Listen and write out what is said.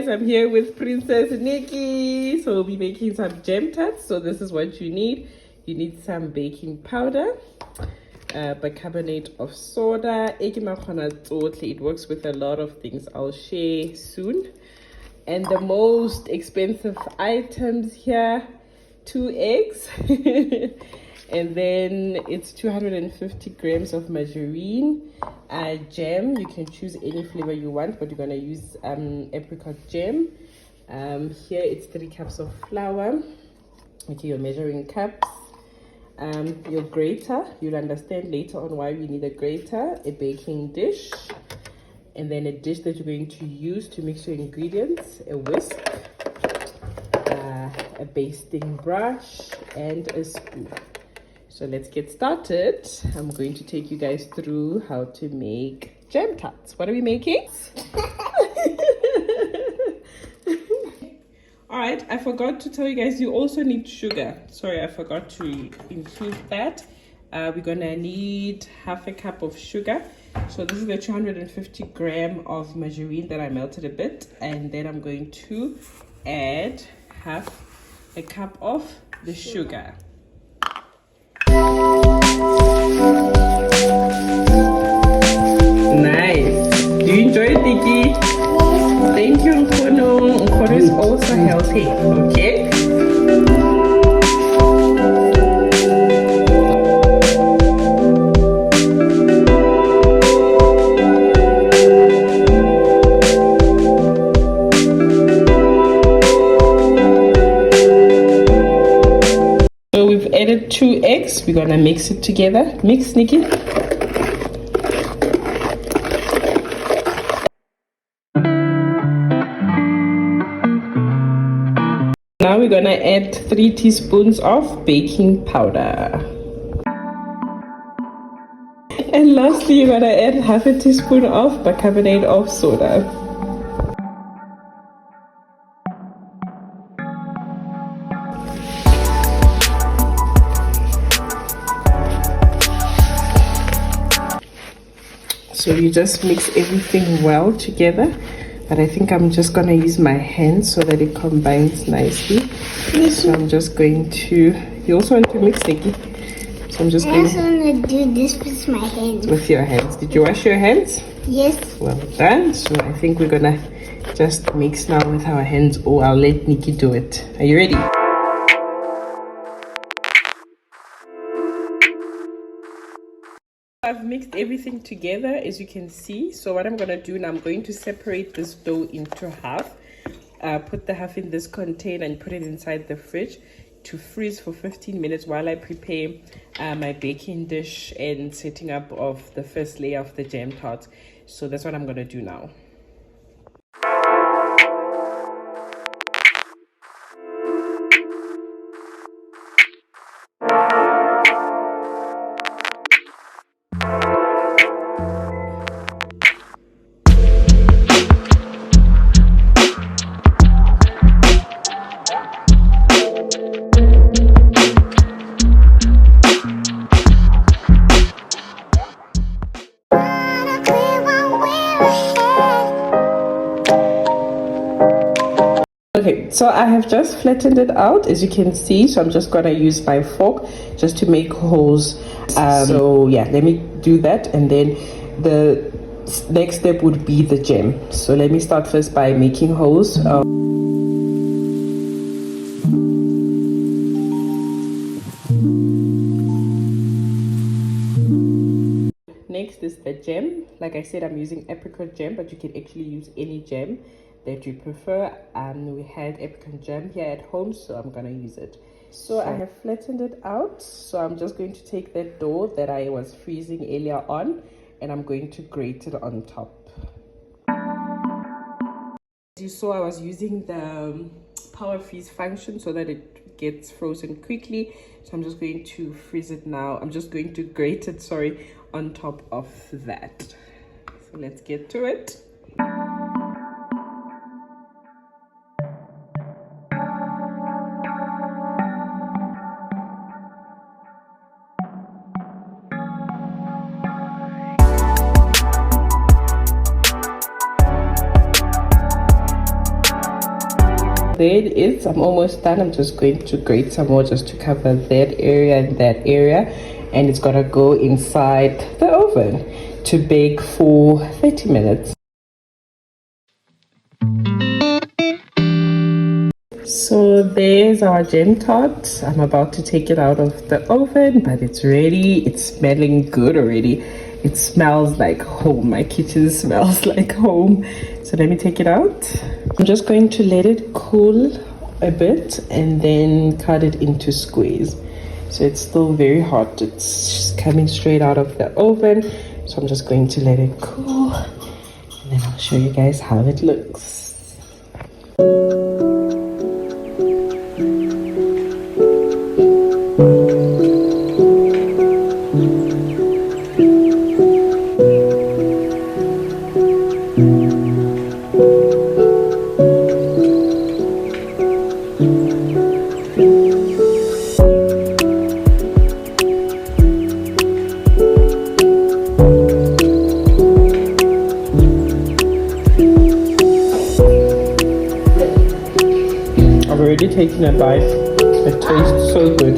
I'm here with Princess Nikki. So we'll be making some jam tarts. So this is what you need. You need some baking powder, bicarbonate of soda. It works with a lot of things I'll share soon. And the most expensive items here, 2 eggs. And then it's 250 grams of margarine. Jam, you can choose any flavor you want, but you're gonna use apricot jam. Here it's 3 cups of flour. Okay, your measuring cups. Your grater, you'll understand later on why we need a grater. A baking dish, and then a dish that you're going to use to mix your ingredients. A whisk, a basting brush, and a spoon. So let's get started. I'm going to take you guys through how to make jam tarts. What are we making? All right, I forgot to tell you guys, you also need sugar. Sorry, I forgot to include that. We're gonna need half a cup of sugar. So this is the 250 gram of margarine that I melted a bit. And then I'm going to add half a cup of the sugar. Nice. Do you enjoy it, Nikki? Thank you, Nkono. Nkono is also healthy, okay? So we've added 2 eggs. We're gonna mix it together. Mix, Nikki. Now we're gonna add 3 teaspoons of baking powder. And lastly, you're gonna add half a teaspoon of bicarbonate of soda. So you just mix everything well together. But I think I'm just gonna use my hands so that it combines nicely. So I'm just going to, you also want to mix, Nikki? So I'm just I also want to do this with my hands. With your hands. Did you wash your hands? Yes. Well done. So I think we're gonna just mix now with our hands, or I'll let Nikki do it. Are you ready? I've mixed everything together, as you can see. So what I'm going to do now, I'm going to separate this dough into half. Put the half in this container and put it inside the fridge to freeze for 15 minutes while I prepare my baking dish and setting up of the first layer of the jam tarts. So that's what I'm going to do now. Okay, so I have just flattened it out, as you can see. So I'm just gonna use my fork just to make holes. So yeah, let me do that, and then the next step would be the jam. So let me start first by making holes. Next is the jam. Like I said, I'm using apricot jam, but you can actually use any jam that you prefer. We had apricot jam here at home, so I'm gonna use it. So I have flattened it out. So I'm just going to take that dough that I was freezing earlier on, and I'm going to grate it on top. As you saw, I was using the power freeze function so that it gets frozen quickly. So I'm just going to freeze it now. I'm just going to grate it, sorry, on top of that. So let's get to it. there it is. I'm almost done. I'm just going to grate some more just to cover that area and that area, and it's gonna go inside the oven to bake for 30 minutes. So there's our gem tart. I'm about to take it out of the oven, but it's ready. It's smelling good already. It smells like home. My kitchen smells like home. So let me take it out. I'm just going to let it cool a bit and then cut it into squares. So it's still very hot. It's coming straight out of the oven. So I'm just going to let it cool and then I'll show you guys how it looks. I've already taken a bite. It tastes so good.